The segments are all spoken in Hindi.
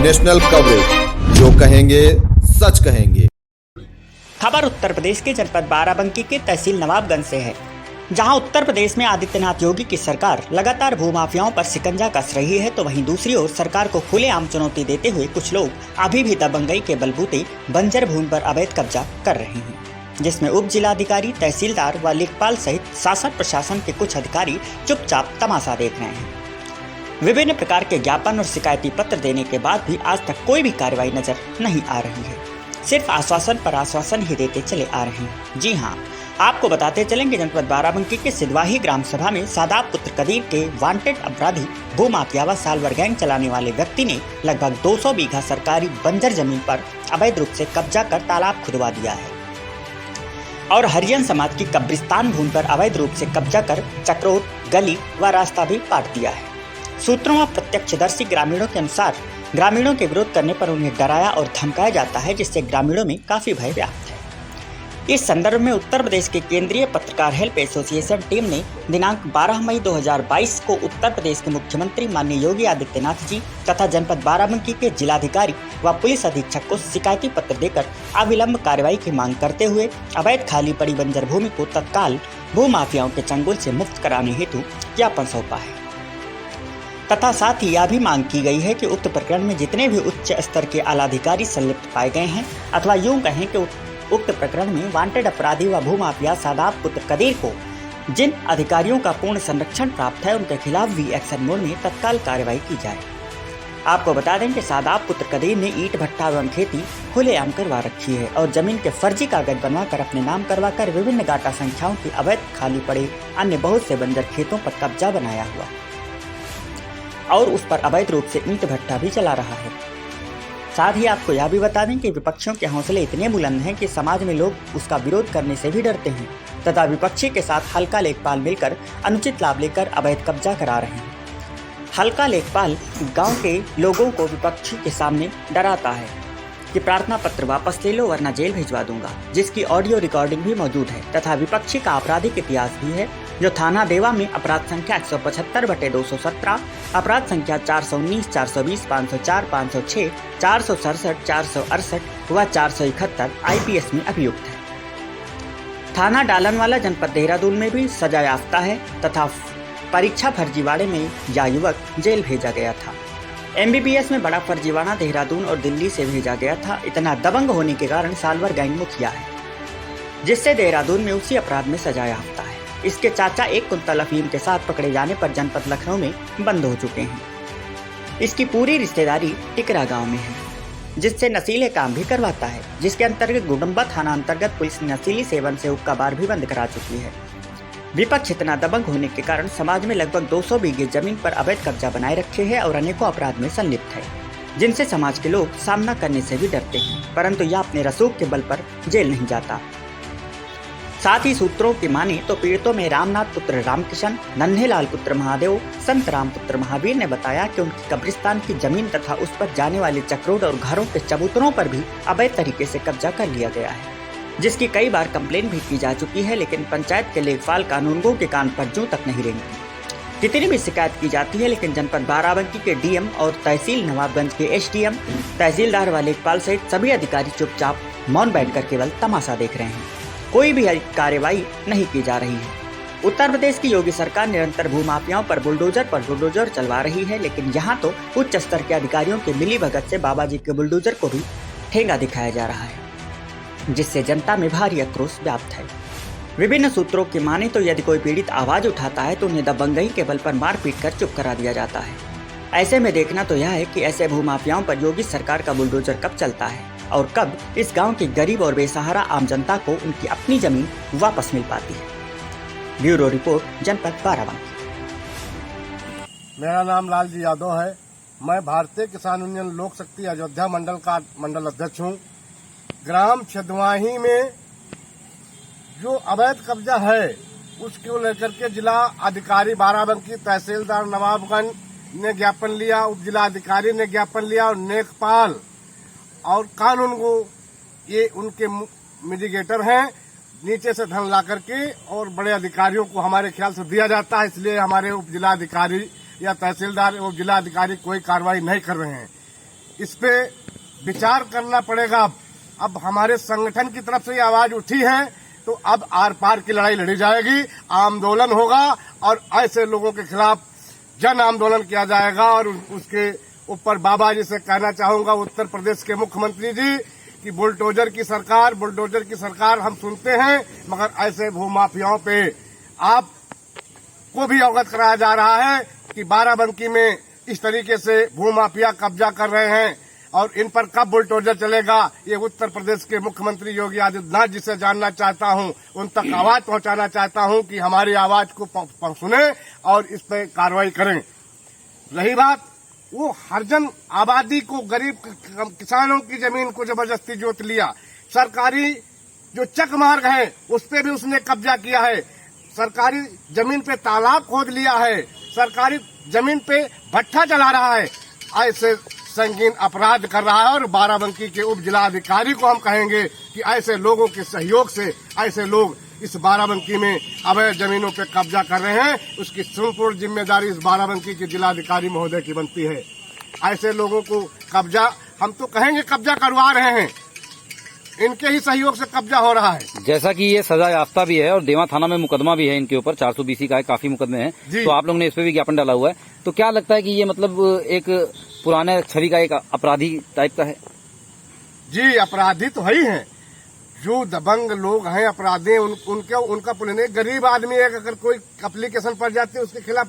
नेशनल कवरेज, जो कहेंगे सच कहेंगे। खबर उत्तर प्रदेश के जनपद बाराबंकी के तहसील नवाबगंज से है, जहां उत्तर प्रदेश में आदित्यनाथ योगी की सरकार लगातार भूमाफियाओं पर शिकंजा कस रही है, तो वहीं दूसरी ओर सरकार को खुलेआम चुनौती देते हुए कुछ लोग अभी भी दबंगई के बलबूते बंजर भूमि पर अवैध कब्जा कर रहे हैं, जिसमें उप जिलाधिकारी, तहसीलदार व लेखपाल सहित शासन प्रशासन के कुछ अधिकारी चुपचाप तमाशा देख रहे हैं। विभिन्न प्रकार के ज्ञापन और शिकायती पत्र देने के बाद भी आज तक कोई भी कार्रवाई नजर नहीं आ रही है। सिर्फ आश्वासन पर आश्वासन ही देते चले आ रहे हैं। जी हां, आपको बताते चलेंगे, जनपद बाराबंकी के सिद्धवाही ग्राम सभा में सादाब पुत्र कदीर के वांटेड अपराधी भूमाफिया व सालवर गैंग चलाने वाले व्यक्ति ने लगभग 200 बीघा सरकारी बंजर जमीन पर अवैध रूप से कब्जा कर तालाब खुदवा दिया है और हरिजन समाज की कब्रिस्तान भूमि पर अवैध रूप से कब्जा कर चक्रोट, गली व रास्ता भी काट दिया है। सूत्रों व प्रत्यक्षदर्शी ग्रामीणों के अनुसार ग्रामीणों के विरोध करने पर उन्हें डराया और धमकाया जाता है, जिससे ग्रामीणों में काफी भय व्याप्त है। इस संदर्भ में उत्तर प्रदेश के केंद्रीय पत्रकार हेल्प एसोसिएशन टीम ने दिनांक 12 मई 2022 को उत्तर प्रदेश के मुख्यमंत्री माननीय योगी आदित्यनाथ जी तथा जनपद बाराबंकी के जिलाधिकारी व पुलिस अधीक्षक को शिकायती पत्र देकर अविलंब कार्रवाई की मांग करते हुए अवैध खाली पड़ी बंजर भूमि को तत्काल भूमाफियाओं के चंगुल से मुक्त कराने हेतु ज्ञापन सौंपा है तथा साथ ही यह भी मांग की गई है कि उक्त प्रकरण में जितने भी उच्च स्तर के आलाधिकारी संलिप्त पाए गए हैं अथवा यूं कहें कि उक्त प्रकरण में वांटेड अपराधी व भूमाफिया सादाब पुत्र कदीर को जिन अधिकारियों का पूर्ण संरक्षण प्राप्त है, उनके खिलाफ भी एक्शन मोड में तत्काल कार्रवाई की जाए। आपको बता दें कि सादाब पुत्र कदीर ने ईंट भट्टा एवं खेती खुलेआम करवा रखी है और जमीन के फर्जी कागज बनवाकर अपने नाम करवाकर विभिन्न गाटा संख्याओं की अवैध खाली पड़े अन्य बहुत से बंजर खेतों पर कब्जा बनाया हुआ और उस पर अवैध रूप से ईंट भट्टा भी चला रहा है। साथ ही आपको यह भी बता दें कि विपक्षियों के हौसले इतने बुलंद हैं कि समाज में लोग उसका विरोध करने से भी डरते हैं तथा विपक्षी के साथ हल्का लेखपाल मिलकर अनुचित लाभ लेकर अवैध कब्जा करा रहे हैं। हल्का लेखपाल गांव के लोगों को विपक्षी के सामने डराता है कि प्रार्थना पत्र वापस ले लो वरना जेल भिजवा दूंगा, जिसकी ऑडियो रिकॉर्डिंग भी मौजूद है तथा विपक्षी का आपराधिक इतिहास भी है, जो थाना देवा में अपराध संख्या 175/217, अपराध संख्या 419, 420, 504, 506, 467, 468 व 471 IPS में अभियुक्त है। थाना डालनवाला जनपद देहरादून में भी सजा याफ्ता है तथा परीक्षा फर्जीवाड़े में यह युवक जेल भेजा गया था। MBBS में बड़ा फर्जीवाड़ा देहरादून और दिल्ली से भेजा गया था। इतना दबंग होने के कारण सालवर गैंग मुखिया है, जिससे देहरादून में उसी अपराध में सजा याफ्ता है। इसके चाचा 1 कुंतल अफीम के साथ पकड़े जाने पर जनपद लखनऊ में बंद हो चुके हैं। इसकी पूरी रिश्तेदारी टिकरा गांव में है, जिससे नशीले काम भी करवाता है, जिसके अंतर्गत गुडम्बा थाना अंतर्गत पुलिस नशीली सेवन से हुक्का बार भी बंद करा चुकी है। विपक्ष इतना दबंग होने के कारण समाज में लगभग 200 बीघे जमीन पर अवैध कब्जा बनाए रखे है और अनेकों अपराध में संलिप्त है, जिनसे समाज के लोग सामना करने से भी डरते हैं, परंतु यह अपने रसूख के बल पर जेल नहीं जाता। साथ ही सूत्रों की माने तो पीड़ितों में रामनाथ पुत्र रामकिशन, नन्हेलाल पुत्र महादेव, संत राम पुत्र महावीर ने बताया कि उनकी कब्रिस्तान की जमीन तथा उस पर जाने वाले चक्रोट और घरों के चबूतरों पर भी अवैध तरीके से कब्जा कर लिया गया है, जिसकी कई बार कंप्लेन भी की जा चुकी है, लेकिन पंचायत के लेखपाल कानूनगों के कान पर जूं तक नहीं रेंगती। कितनी भी शिकायत की जाती है, लेकिन जनपद बाराबंकी के DM और तहसील नवाबगंज के SDM, तहसीलदार व लेखपाल सहित सभी अधिकारी चुपचाप मौन बैठकर केवल तमाशा देख रहे हैं। कोई भी कार्रवाई नहीं की जा रही है। उत्तर प्रदेश की योगी सरकार निरंतर भूमाफियाओं पर बुलडोजर चलवा रही है, लेकिन यहाँ तो उच्च स्तर के अधिकारियों के मिलीभगत से बाबा जी के बुलडोजर को भी ठेंगा दिखाया जा रहा है, जिससे जनता में भारी आक्रोश व्याप्त है। विभिन्न सूत्रों की माने तो यदि कोई पीड़ित आवाज उठाता है तो उन्हें दबंगई के बल पर मारपीट कर चुप करा दिया जाता है। ऐसे में देखना तो यह है कि ऐसे भूमाफियाओं पर योगी सरकार का बुलडोजर कब चलता है और कब इस गांव के गरीब और बेसहारा आम जनता को उनकी अपनी जमीन वापस मिल पाती है। ब्यूरो रिपोर्ट, जनपद बाराबंकी। मेरा नाम लालजी यादव है। मैं भारतीय किसान यूनियन लोक शक्ति अयोध्या मंडल का मंडल अध्यक्ष हूँ। ग्राम छिदवाही में जो अवैध कब्जा है उसको लेकर के जिला अधिकारी बाराबंकी, तहसीलदार नवाबगंज ने ज्ञापन लिया, उप जिला अधिकारी ने ज्ञापन लिया और लेखपाल और कानून को ये उनके मिटिगेटर हैं। नीचे से धन ला करके और बड़े अधिकारियों को हमारे ख्याल से दिया जाता है, इसलिए हमारे उप जिला अधिकारी या तहसीलदार और जिला अधिकारी कोई कार्रवाई नहीं कर रहे हैं। इस पे विचार करना पड़ेगा। अब हमारे संगठन की तरफ से ये आवाज उठी है तो अब आर पार की लड़ाई लड़ी जाएगी, आंदोलन होगा और ऐसे लोगों के खिलाफ जन आंदोलन किया जाएगा। और उसके ऊपर बाबा जी से कहना चाहूंगा, उत्तर प्रदेश के मुख्यमंत्री जी, कि बुलडोजर की सरकार हम सुनते हैं, मगर ऐसे भूमाफियाओं पे आप को भी अवगत कराया जा रहा है कि बाराबंकी में इस तरीके से भूमाफिया कब्जा कर रहे हैं और इन पर कब बुलडोजर चलेगा, ये उत्तर प्रदेश के मुख्यमंत्री योगी आदित्यनाथ जी से जानना चाहता हूं, उन तक आवाज पहुंचाना चाहता हूं कि हमारी आवाज को सुने और इस पर कार्रवाई करें। रही बात वो हरजन आबादी को, गरीब किसानों की जमीन को जबरदस्ती जोत लिया, सरकारी जो चक मार्ग है उस पे भी उसने कब्जा किया है, सरकारी जमीन पे तालाब खोद लिया है, सरकारी जमीन पे भट्ठा चला रहा है, ऐसे संगीन अपराध कर रहा है। और बाराबंकी के उप जिलाधिकारी को हम कहेंगे कि ऐसे लोगों के सहयोग से ऐसे लोग इस बाराबंकी में अवैध जमीनों पे कब्जा कर रहे हैं, उसकी संपूर्ण जिम्मेदारी इस बाराबंकी के जिलाधिकारी महोदय की बनती है। ऐसे लोगों को कब्जा, हम तो कहेंगे कब्जा करवा रहे हैं, इनके ही सहयोग से कब्जा हो रहा है। जैसा कि ये सजा याफ्ता भी है और देवा थाना में मुकदमा भी है इनके ऊपर, 420 का है, काफी मुकदमे हैं, तो आप लोगों ने इस पे भी ज्ञापन डाला हुआ है, तो क्या लगता है कि ये मतलब एक पुराने छवि का एक अपराधी टाइप का है? जी, अपराधी तो है ही है, जो दबंग लोग हैं अपराधी, उनका पुलिस नहीं, गरीब आदमी है, अगर कोई एप्लीकेशन पड़ जाती है उसके खिलाफ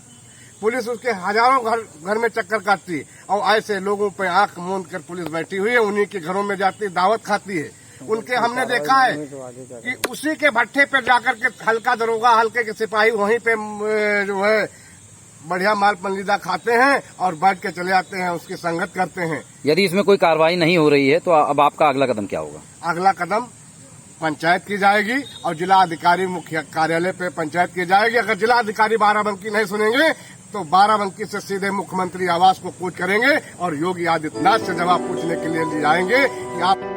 पुलिस उसके हजारों घर में चक्कर काटती है और ऐसे लोगों पे आंख मूंद कर पुलिस बैठी हुई है, उन्हीं के घरों में जाती दावत खाती है। उनके हमने देखा है कि उसी के भट्ठे पे जाकर के हल्का दरोगा, हल्के के सिपाही वहीं पे जो है बढ़िया माल पलीदा खाते हैं और बैठ के चले आते हैं, उसकी संगत करते हैं। यदि इसमें कोई कार्रवाई नहीं हो रही है तो अब आपका अगला कदम क्या होगा? अगला कदम पंचायत की जाएगी और जिला अधिकारी मुख्य कार्यालय पे पंचायत की जाएगी। अगर जिला अधिकारी बाराबंकी नहीं सुनेंगे तो बाराबंकी से सीधे मुख्यमंत्री आवास को कूच करेंगे और योगी आदित्यनाथ से जवाब पूछने के लिए जाएंगे कि आप